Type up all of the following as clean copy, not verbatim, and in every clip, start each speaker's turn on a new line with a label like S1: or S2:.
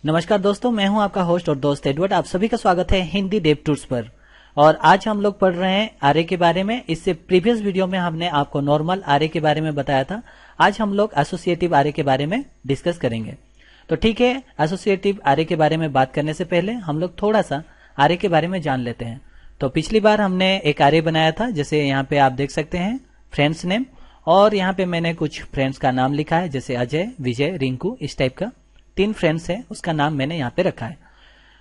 S1: नमस्कार दोस्तों, मैं हूं आपका होस्ट और दोस्त एडवर्ड। आप सभी का स्वागत है हिंदी डेव टूर्स पर। और आज हम लोग पढ़ रहे हैं आरए के बारे में। इससे प्रीवियस वीडियो में हमने आपको नॉर्मल आरए के बारे में बताया था। आज हम लोग एसोसिएटिव आरए के बारे में डिस्कस करेंगे। तो ठीक है, एसोसिएटिव आरए के बारे में बात करने से पहले हम लोग थोड़ा सा आरए के बारे में जान लेते हैं। तो पिछली बार हमने एक आरए बनाया था, जैसे यहाँ पे आप देख सकते हैं फ्रेंड्स नेम, और यहाँ पे मैंने कुछ फ्रेंड्स का नाम लिखा है, जैसे अजय, विजय, रिंकू, इस टाइप का 3 फ्रेंड्स हैं, उसका नाम मैंने यहाँ पे रखा है।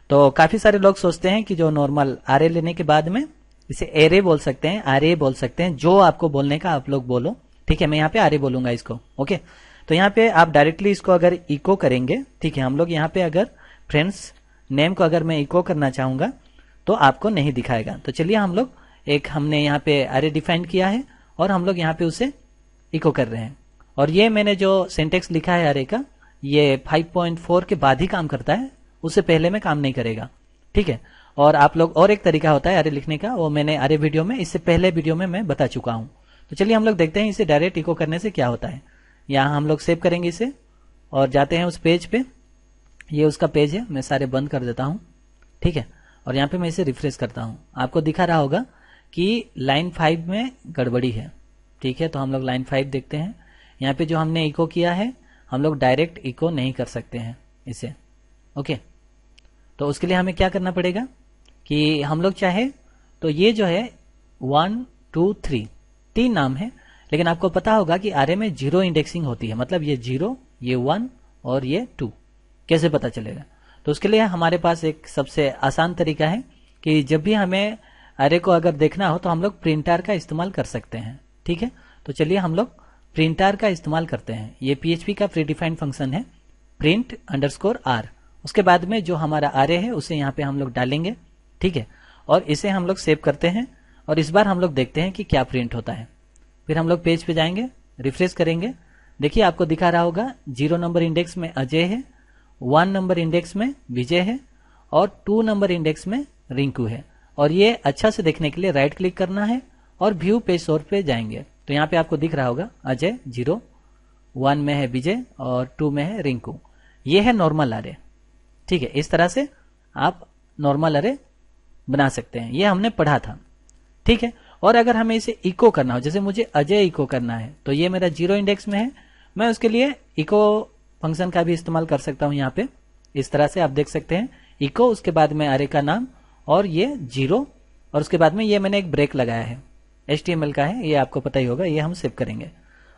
S1: तो काफी सारे लोग सोचते हैं कि जो नॉर्मल आरए लेने के बाद में इसे एरे बोल सकते हैं, आरए बोल सकते हैं, जो आपको बोलने का आप लोग बोलो। ठीक है, मैं यहाँ पे आरए बोलूंगा इसको। ओके, तो यहाँ पे आप डायरेक्टली इसको अगर इको करेंगे, ठीक है, हम लोग यहाँ पे अगर फ्रेंड्स नेम को अगर मैं इको करना चाहूंगा तो आपको नहीं दिखाएगा। तो चलिए हम लोग हमने यहाँ पे आरए डिफाइन किया है और हम लोग यहाँ पे उसे इको कर रहे हैं। और ये मैंने जो सिंटेक्स लिखा है आरए का, ये 5.4 के बाद ही काम करता है, उससे पहले में काम नहीं करेगा। ठीक है, और आप लोग और एक तरीका होता है आरए लिखने का, वो मैंने आरए वीडियो में, इससे पहले वीडियो में मैं बता चुका हूं। तो चलिए हम लोग देखते हैं इसे डायरेक्ट इको करने से क्या होता है। यहाँ हम लोग सेव करेंगे इसे और जाते हैं उस पेज पे। ये उसका पेज है, मैं सारे बंद कर देता हूं। ठीक है, और यहाँ पे मैं इसे रिफ्रेश करता हूं। आपको दिखा रहा होगा कि लाइन 5 में गड़बड़ी है। ठीक है, तो हम लोग लाइन 5 देखते हैं। यहाँ पे जो हमने इको किया है, हम लोग डायरेक्ट इको नहीं कर सकते हैं इसे। ओके, तो उसके लिए हमें क्या करना पड़ेगा कि हम लोग चाहे तो ये जो है 1 2 3 3 नाम है, लेकिन आपको पता होगा कि आरए में 0 इंडेक्सिंग होती है, मतलब ये 0, ये 1 और ये 2। कैसे पता चलेगा? तो उसके लिए हमारे पास एक सबसे आसान तरीका है कि जब भी हमें आरए को अगर देखना हो तो हम लोग प्रिंटर का इस्तेमाल कर सकते हैं। ठीक है, तो चलिए हम लोग प्रिंटर का इस्तेमाल करते हैं। ये PHP का प्री डिफाइंड फंक्शन है, print_r। उसके बाद में जो हमारा आरए है उसे यहाँ पे हम लोग डालेंगे। ठीक है, और इसे हम लोग सेव करते हैं और इस बार हम लोग देखते हैं कि क्या प्रिंट होता है। फिर हम लोग पेज पे जाएंगे, रिफ्रेश करेंगे। देखिए आपको दिखा रहा होगा 0 नंबर इंडेक्स में अजय है, 1 नंबर इंडेक्स में विजय है और 2 नंबर इंडेक्स में रिंकू है। और ये अच्छा से देखने के लिए राइट क्लिक करना है और व्यू पेज सोर्स पे जाएंगे। तो यहाँ पे आपको दिख रहा होगा अजय 0, 1 में है विजय और 2 में है रिंकू। ये है नॉर्मल आरए। ठीक है, इस तरह से आप नॉर्मल आरए बना सकते हैं, ये हमने पढ़ा था। ठीक है, और अगर हमें इसे इको करना हो, जैसे मुझे अजय इको करना है, तो ये मेरा 0 इंडेक्स में है, मैं उसके लिए इको फंक्शन का भी इस्तेमाल कर सकता हूं। यहाँ पे इस तरह से आप देख सकते हैं, इको, उसके बाद में आरए का नाम और ये 0, और उसके बाद में ये मैंने एक ब्रेक लगाया है, HTML का है, ये आपको पता ही होगा, ये हम सेव करेंगे।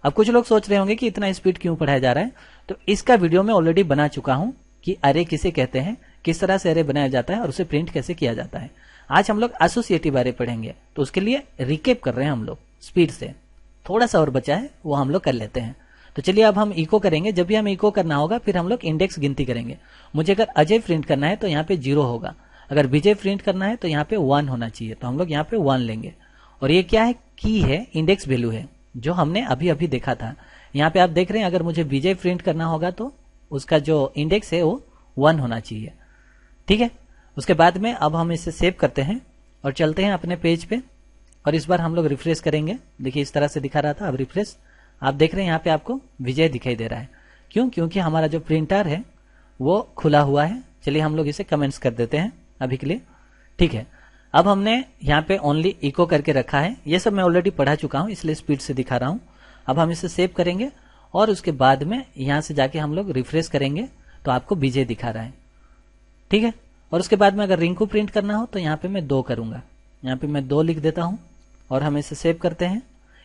S1: अब कुछ लोग सोच रहे होंगे कि इतना स्पीड क्यों पढ़ाया जा रहा है, तो इसका वीडियो मैं ऑलरेडी बना चुका हूं कि अरे किसे कहते हैं, किस तरह से अरे बनाया जाता है और उसे प्रिंट कैसे किया जाता है। आज हम लोग एसोसिएटिव अरे पढ़ेंगे, तो उसके लिए रिकेप कर रहे हैं हम लोग स्पीड से। थोड़ा सा और बचा है, वो हम लोग कर लेते हैं। तो चलिए अब हम इको करेंगे। जब भी हमें इको करना होगा फिर हम लोग इंडेक्स गिनती करेंगे। मुझे अगर अजय प्रिंट करना है तो यहाँ पे 0 होगा, अगर विजय प्रिंट करना है तो यहाँ पे 1 होना चाहिए, तो हम लोग यहाँ पे 1 लेंगे। और ये क्या है, की है, इंडेक्स वैल्यू है, जो हमने अभी अभी देखा था। यहाँ पे आप देख रहे हैं, अगर मुझे विजय प्रिंट करना होगा तो उसका जो इंडेक्स है वो 1 होना चाहिए। ठीक है, उसके बाद में अब हम इसे सेव करते हैं और चलते हैं अपने पेज पे, और इस बार हम लोग रिफ्रेश करेंगे। देखिए इस तरह से दिखा रहा था, अब रिफ्रेश आप देख रहे हैं, यहाँ पे आपको विजय दिखाई दे रहा है। क्यों? क्योंकि हमारा जो प्रिंटर है वो खुला हुआ है। चलिए हम लोग इसे कमेंट्स कर देते हैं अभी के लिए। ठीक है, अब हमने यहाँ पे ओनली इको करके रखा है। ये सब मैं ऑलरेडी पढ़ा चुका हूँ, इसलिए स्पीड से दिखा रहा हूँ। अब हम इसे सेव करेंगे और उसके बाद में यहाँ से जाके हम लोग रिफ्रेश करेंगे तो आपको विजय दिखा रहा है। ठीक है, और उसके बाद में अगर रिंकू प्रिंट करना हो तो यहाँ पे मैं 2 करूंगा, यहाँ पे मैं 2 लिख देता हूँ और हम इसे सेव करते हैं।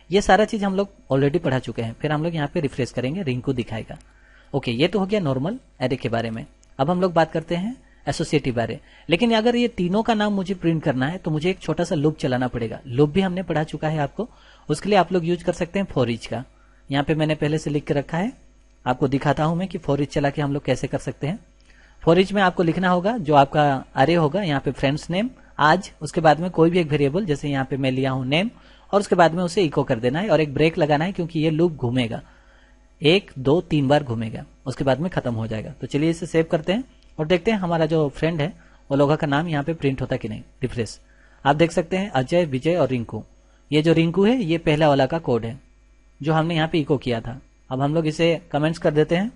S1: ये सारा चीज हम लोग ऑलरेडी पढ़ा चुके हैं। फिर हम लोग यहाँ पे रिफ्रेश करेंगे, रिंकू दिखाएगा। ओके, ये तो हो गया नॉर्मल एरे के बारे में। अब हम लोग बात करते हैं एसोसिएटिव एरे। लेकिन अगर ये तीनों का नाम मुझे प्रिंट करना है तो मुझे एक छोटा सा लूप चलाना पड़ेगा। लूप भी हमने पढ़ा चुका है आपको, उसके लिए आप लोग यूज कर सकते हैं फॉर ईच का। यहाँ पे मैंने पहले से लिख के रखा है, आपको दिखाता हूं मैं कि फॉर ईच चला के हम लोग कैसे कर सकते हैं। फॉर ईच में आपको लिखना होगा जो आपका अरे होगा, यहाँ पे फ्रेंड्स नेम आज, उसके बाद में कोई भी एक वेरिएबल, जैसे यहाँ पे मैं लिया हूं नेम, और उसके बाद में उसे इको कर देना है और एक ब्रेक लगाना है, क्योंकि ये लूप घूमेगा, 1 2 3 बार घूमेगा, उसके बाद में खत्म हो जाएगा। तो चलिए इसे सेव करते हैं और देखते हैं हमारा जो फ्रेंड है वो लोगों का नाम यहाँ पे प्रिंट होता कि नहीं। रिफ्रेश, आप देख सकते हैं अजय, विजय और रिंकू। ये जो रिंकू है ये पहला वाला का कोड है जो हमने यहाँ पे इको किया था। अब हम लोग इसे कमेंट्स कर देते हैं।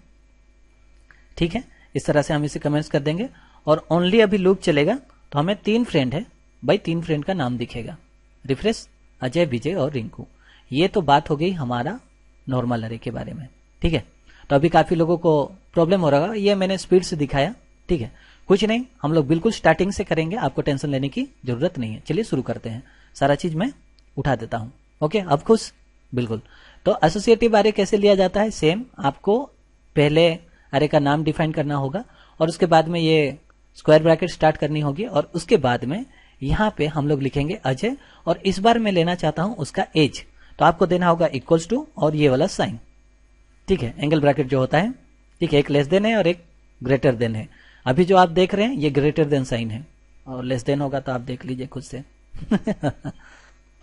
S1: ठीक है, इस तरह से हम इसे कमेंट्स कर देंगे और ओनली अभी लूप चलेगा तो हमें 3 फ्रेंड है भाई, 3 फ्रेंड का नाम दिखेगा। रिफ्रेश, अजय, विजय और रिंकू। ये तो बात हो गई हमारा नॉर्मल अरे के बारे में, ठीक है। तो अभी काफी लोगों को प्रॉब्लम हो रहा है, ये मैंने स्पीड से दिखाया, ठीक है। कुछ नहीं, हम लोग बिल्कुल स्टार्टिंग से करेंगे, आपको टेंशन लेने की जरूरत नहीं है। चलिए शुरू करते हैं। सारा चीज मैं उठा देता हूं। ओके, अब खुश, बिल्कुल। तो एसोसिएटिव अरे कैसे लिया जाता है, सेम आपको पहले अरे का नाम डिफाइन करना होगा और उसके बाद में ये स्क्वायर ब्रैकेट स्टार्ट करनी होगी और उसके बाद में यहां पे हम लोग लिखेंगे अजय और इस बार मैं लेना चाहता हूं उसका एज, तो आपको देना होगा इक्वल्स टू और ये वाला साइन, ठीक है, एंगल ब्रैकेट जो होता है, ठीक है। एक लेस देन है और एक ग्रेटर देन है। अभी जो आप देख रहे हैं ये ग्रेटर देन साइन है और लेस देन होगा तो आप देख लीजिए खुद से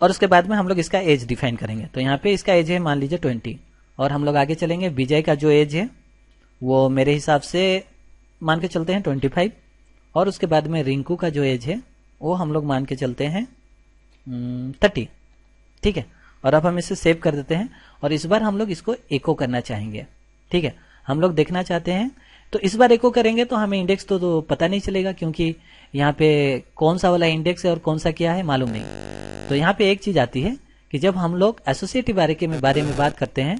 S1: और उसके बाद में हम लोग इसका एज डिफाइन करेंगे। तो यहाँ पे इसका एज है मान लीजिए 20 और हम लोग आगे चलेंगे। विजय का जो एज है वो मेरे हिसाब से मान के चलते हैं 25 और उसके बाद में रिंकू का जो एज है वो हम लोग मान के चलते हैं 30, ठीक है। और अब हम इसे सेव कर देते हैं और इस बार हम लोग इसको एको करना चाहेंगे, ठीक है। हम लोग देखना चाहते हैं तो इस बार एको करेंगे तो हमें इंडेक्स तो पता नहीं चलेगा क्योंकि यहाँ पे कौन सा वाला इंडेक्स है और कौन सा क्या है मालूम नहीं। तो यहाँ पे एक चीज आती है कि जब हम लोग एसोसिएटिव अरे के बारे में बात करते हैं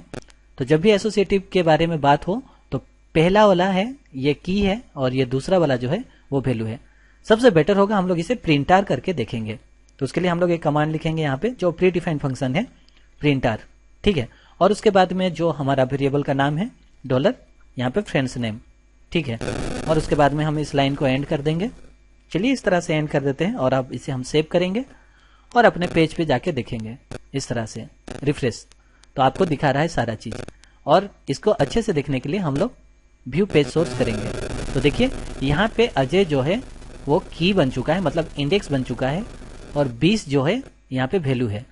S1: तो जब भी एसोसिएटिव के बारे में बात हो तो पहला वाला है ये की है और ये दूसरा वाला जो है वो वैल्यू है। सबसे बेटर होगा हम लोग इसे प्रिंटार करके देखेंगे। तो उसके लिए हम लोग एक कमांड लिखेंगे यहाँ पे जो प्री डिफाइंड फंक्शन है प्रिंटार, ठीक है। और उसके बाद में जो हमारा वेरिएबल का नाम है डॉलर, यहाँ पे फ्रेंड्स नेम, ठीक है। और उसके बाद में हम इस लाइन को एंड कर देंगे। चलिए इस तरह से एंड कर देते हैं और अब इसे हम सेव करेंगे और अपने पेज पे जाके देखेंगे इस तरह से रिफ्रेश, तो आपको दिखा रहा है सारा चीज। और इसको अच्छे से देखने के लिए हम लोग व्यू पेज सोर्स करेंगे। तो देखिए यहाँ पे अजय जो है वो की बन चुका है, मतलब इंडेक्स बन चुका है और 20 जो है यहाँ पे वैल्यू है।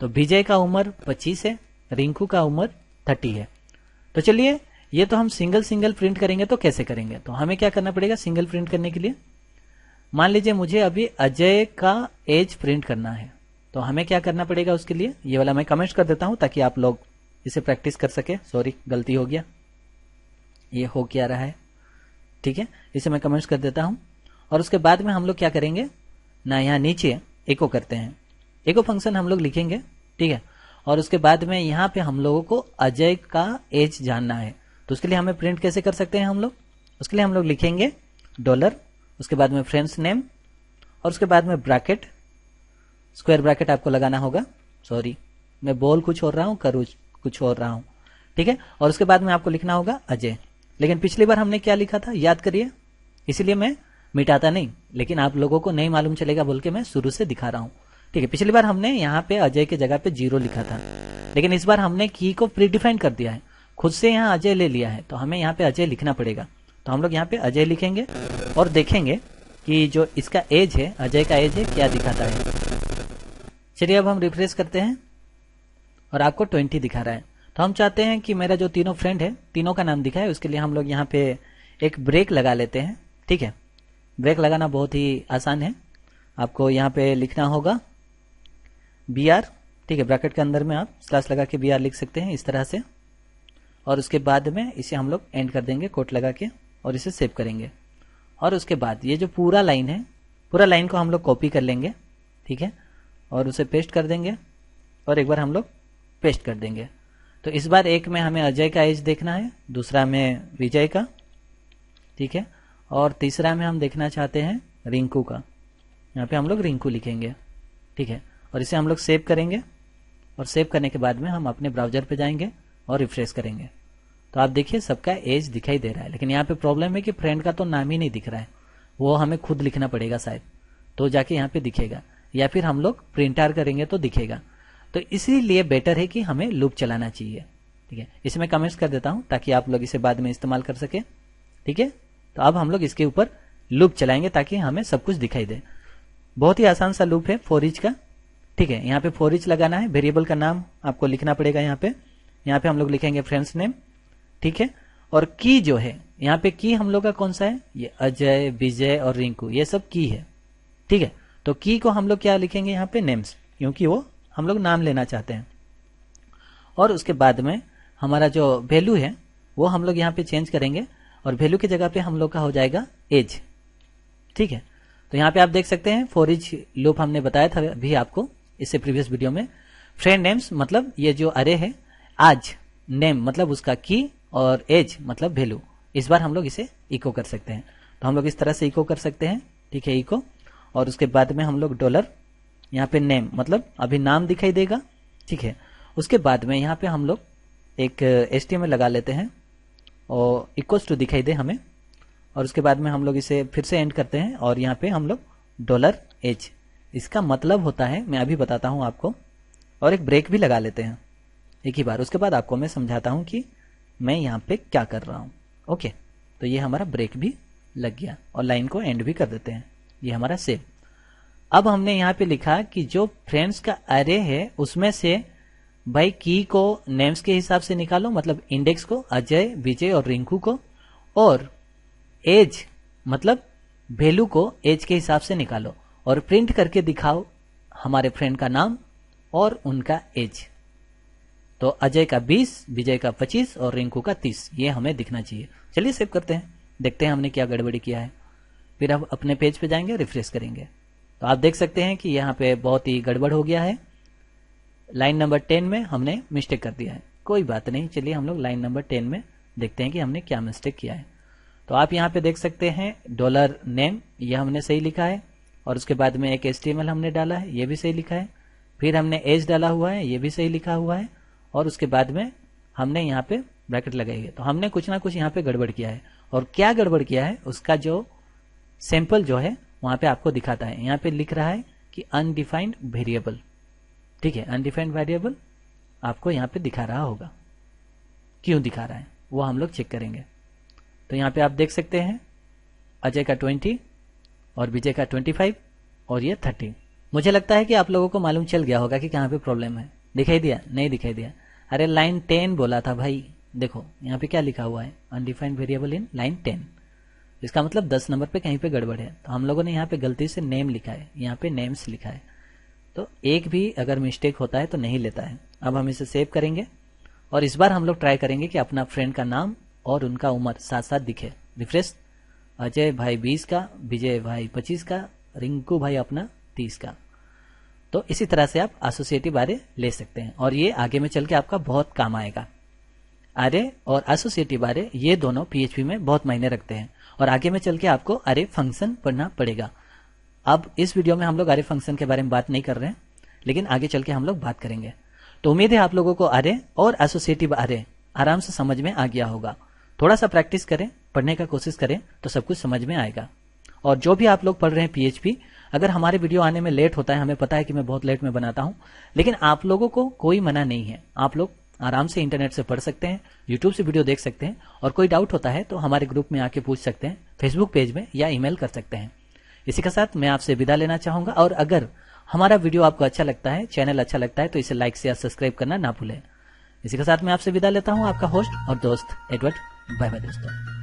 S1: तो विजय का उम्र 25 है, रिंकू का उम्र 30 है। तो चलिए ये तो हम सिंगल सिंगल प्रिंट करेंगे तो कैसे करेंगे, तो हमें क्या करना पड़ेगा सिंगल प्रिंट करने के लिए। मान लीजिए मुझे अभी अजय का एज प्रिंट करना है तो हमें क्या करना पड़ेगा उसके लिए, ये वाला मैं कमेंट कर देता हूं ताकि आप लोग इसे प्रैक्टिस कर सके। सॉरी गलती हो गया, ये हो क्या रहा है, ठीक है। इसे मैं कमेंट्स कर देता हूं और उसके बाद में हम लोग क्या करेंगे ना, यहाँ नीचे एको करते हैं, एको फंक्शन हम लोग लिखेंगे, ठीक है। और उसके बाद में यहाँ पे हम लोगों को अजय का एज जानना है तो उसके लिए हमें प्रिंट कैसे कर सकते हैं हम लोग, उसके लिए हम लोग लिखेंगे डॉलर, उसके बाद में फ्रेंड्स नेम और उसके बाद में ब्रैकेट, स्क्वायर ब्रैकेट आपको लगाना होगा। सॉरी मैं बोल कुछ और रहा हूं, करूँ कुछ और रहा हूं, ठीक है। और उसके बाद में आपको लिखना होगा अजय। लेकिन पिछली बार हमने क्या लिखा था याद करिए, इसीलिए मैं मिटाता नहीं, लेकिन आप लोगों को नहीं मालूम चलेगा बोल के मैं शुरू से दिखा रहा हूं, ठीक है। पिछली बार हमने यहाँ पे अजय के जगह पे 0 लिखा था, लेकिन इस बार हमने की को प्री डिफाइन कर दिया है, खुद से यहाँ अजय ले लिया है तो हमें यहाँ पे अजय लिखना पड़ेगा। तो हम लोग यहाँ पे अजय लिखेंगे और देखेंगे कि जो इसका एज है, अजय का एज है क्या दिखाता है। चलिए अब हम रिफ्रेश करते हैं और आपको 20 दिखा रहा है। तो हम चाहते हैं कि मेरा जो तीनों फ्रेंड है तीनों का नाम दिखाए, उसके लिए हम लोग यहाँ पे एक ब्रेक लगा लेते हैं, ठीक है। ब्रेक लगाना बहुत ही आसान है, आपको यहाँ पे लिखना होगा BR, ठीक है। ब्रैकेट के अंदर में आप स्लैश लगा के BR लिख सकते हैं इस तरह से और उसके बाद में इसे हम लोग एंड कर देंगे कोट लगा के और इसे सेव करेंगे। और उसके बाद ये जो पूरा लाइन है, पूरा लाइन को हम लोग कॉपी कर लेंगे, ठीक है, और उसे पेस्ट कर देंगे और एक बार हम लोग पेस्ट कर देंगे। तो इस बार एक में हमें अजय का एज देखना है, दूसरा में विजय का, ठीक है, और तीसरा में हम देखना चाहते हैं रिंकू का। यहाँ पे हम लोग रिंकू लिखेंगे, ठीक है, और इसे हम लोग सेव करेंगे और सेव करने के बाद में हम अपने ब्राउजर पे जाएंगे और रिफ्रेश करेंगे। तो आप देखिए सबका एज दिखाई दे रहा है, लेकिन यहाँ पे प्रॉब्लम है कि फ्रेंड का तो नाम ही नहीं दिख रहा है, वो हमें खुद लिखना पड़ेगा शायद, तो जाके यहाँ पे दिखेगा, या फिर हम लोग प्रिंट आर करेंगे तो दिखेगा। तो इसीलिए बेटर है कि हमें लूप चलाना चाहिए, ठीक है। इसे मैं कमेंट्स कर देता हूं ताकि आप लोग इसे बाद में इस्तेमाल कर सके, ठीक है। तो अब हम लोग इसके ऊपर लूप चलाएंगे ताकि हमें सब कुछ दिखाई दे। बहुत ही आसान सा लूप है फॉर ईच का, ठीक है। यहाँ पे फॉर ईच लगाना है, वेरिएबल का नाम आपको लिखना पड़ेगा यहाँ पे हम लोग लिखेंगे फ्रेंड्स नेम, ठीक है। और की जो है यहाँ पे की हम लोग का कौन सा है, ये अजय, विजय और रिंकू, ये सब की है, ठीक है। तो की को हम लोग क्या लिखेंगे यहाँ पे नेम्स, क्योंकि वो हम लोग नाम लेना चाहते हैं। और उसके बाद में हमारा जो वैल्यू है वो हम लोग यहाँ पे चेंज करेंगे और वैल्यू की जगह पे हम लोग का हो जाएगा एज। ठीक है, तो यहाँ पे आप देख सकते हैं फॉर ईच लूप हमने बताया था अभी आपको इससे प्रीवियस वीडियो में। फ्रेंड नेम्स मतलब ये जो अरे है, आज नेम मतलब उसका की और एज मतलब वैल्यू, इस बार हम लोग इसे इको कर सकते हैं। तो हम लोग इस तरह से इको कर सकते हैं। ठीक है, इको, और उसके बाद में हम लोग डॉलर, यहाँ पे नेम मतलब अभी नाम दिखाई देगा। ठीक है, उसके बाद में यहाँ पे हम लोग एक HTML लगा लेते हैं और इक्वल्स टू दिखाई दे हमें, और उसके बाद में हम लोग इसे फिर से एंड करते हैं और यहाँ पे हम लोग डॉलर एज, इसका मतलब होता है, मैं अभी बताता हूँ आपको, और एक ब्रेक भी लगा लेते हैं एक ही बार। उसके बाद आपको मैं समझाता हूँ कि मैं यहाँ पे क्या कर रहा हूँ। ओके, तो ये हमारा ब्रेक भी लग गया और लाइन को एंड भी कर देते हैं। ये हमारा सेव। अब हमने यहाँ पे लिखा कि जो फ्रेंड्स का अरे है उसमें से भाई की को नेम्स के हिसाब से निकालो, मतलब इंडेक्स को अजय, विजय और रिंकू को, और एज मतलब वैल्यू को एज के हिसाब से निकालो और प्रिंट करके दिखाओ हमारे फ्रेंड का नाम और उनका एज। तो अजय का 20, विजय का 25 और रिंकू का 30, ये हमें दिखना चाहिए। चलिए सेव करते हैं, देखते हैं हमने क्या गड़बड़ी किया है। फिर अब अपने पेज पे जाएंगे, रिफ्रेश करेंगे, तो आप देख सकते हैं कि यहाँ पे बहुत ही गड़बड़ हो गया है। लाइन नंबर 10 में हमने मिस्टेक कर दिया है। कोई बात नहीं, चलिए हम लोग लाइन नंबर 10 में देखते हैं कि हमने क्या मिस्टेक किया है। तो आप यहाँ पे देख सकते हैं डॉलर नेम, यह हमने सही लिखा है, और उसके बाद में एक HTML हमने डाला है, ये भी सही लिखा है। फिर हमने एज डाला हुआ है, ये भी सही लिखा हुआ है, और उसके बाद में हमने यहाँ पे ब्रैकेट लगाई है। तो हमने कुछ ना कुछ यहाँ पे गड़बड़ किया है, और क्या गड़बड़ किया है उसका जो सैंपल जो है वहां पे आपको दिखाता है। यहाँ पे लिख रहा है कि अनडिफाइंड वेरिएबल। ठीक है, अनडिफाइंड वेरिएबल आपको यहाँ पे दिखा रहा होगा, क्यों दिखा रहा है वो हम लोग चेक करेंगे। तो यहाँ पे आप देख सकते हैं अजय का 20 और विजय का 25 और ये 30। मुझे लगता है कि आप लोगों को मालूम चल गया होगा कि कहाँ पे प्रॉब्लम है। दिखाई दिया? नहीं दिखाई दिया? अरे लाइन 10 बोला था भाई, देखो यहाँ पे क्या लिखा हुआ है, अनडिफाइंड वेरिएबल इन लाइन 10। इसका मतलब 10 नंबर पे कहीं पे गड़बड़ है। तो हम लोगों ने यहाँ पे गलती से नेम लिखा है, यहाँ पे नेम्स लिखा है, तो एक भी अगर मिस्टेक होता है तो नहीं लेता है। अब हम इसे सेव करेंगे और इस बार हम लोग ट्राई करेंगे कि अपना फ्रेंड का नाम और उनका उम्र साथ साथ दिखे। रिफ्रेश, अजय भाई 20 का, विजय भाई 25 का, रिंकू भाई अपना 30 का। तो इसी तरह से आप एसोसिएटिव अरे ले सकते हैं और ये आगे में चल के आपका बहुत काम आएगा। अरे और एसोसिएटिव अरे ये दोनों PHP में बहुत मायने रखते हैं और आगे में चल के आपको अरे फंक्शन पढ़ना पड़ेगा। अब इस वीडियो में हम लोग अरे फंक्शन के बारे में बात नहीं कर रहे हैं, लेकिन आगे चल के हम लोग बात करेंगे। तो उम्मीद है आप लोगों को अरे और एसोसिएटिव अरे आराम से समझ में आ गया होगा। थोड़ा सा प्रैक्टिस करें, पढ़ने का कोशिश करें तो सब कुछ समझ में आएगा। और जो भी आप लोग पढ़ रहे हैं PHP, अगर हमारे वीडियो आने में लेट होता है, हमें पता है कि मैं बहुत लेट में बनाता हूं, लेकिन आप लोगों को कोई मना नहीं है। आप लोग आराम से इंटरनेट से पढ़ सकते हैं, यूट्यूब से वीडियो देख सकते हैं, और कोई डाउट होता है तो हमारे ग्रुप में आके पूछ सकते हैं, फेसबुक पेज में या ईमेल कर सकते हैं। इसी के साथ मैं आपसे विदा लेना चाहूंगा, और अगर हमारा वीडियो आपको अच्छा लगता है, चैनल अच्छा लगता है, तो इसे लाइक शेयर सब्सक्राइब करना ना भूलें। इसी के साथ मैं आपसे विदा लेता हूं, आपका होस्ट और दोस्त एडवर्ड। बाय बाय दोस्तों।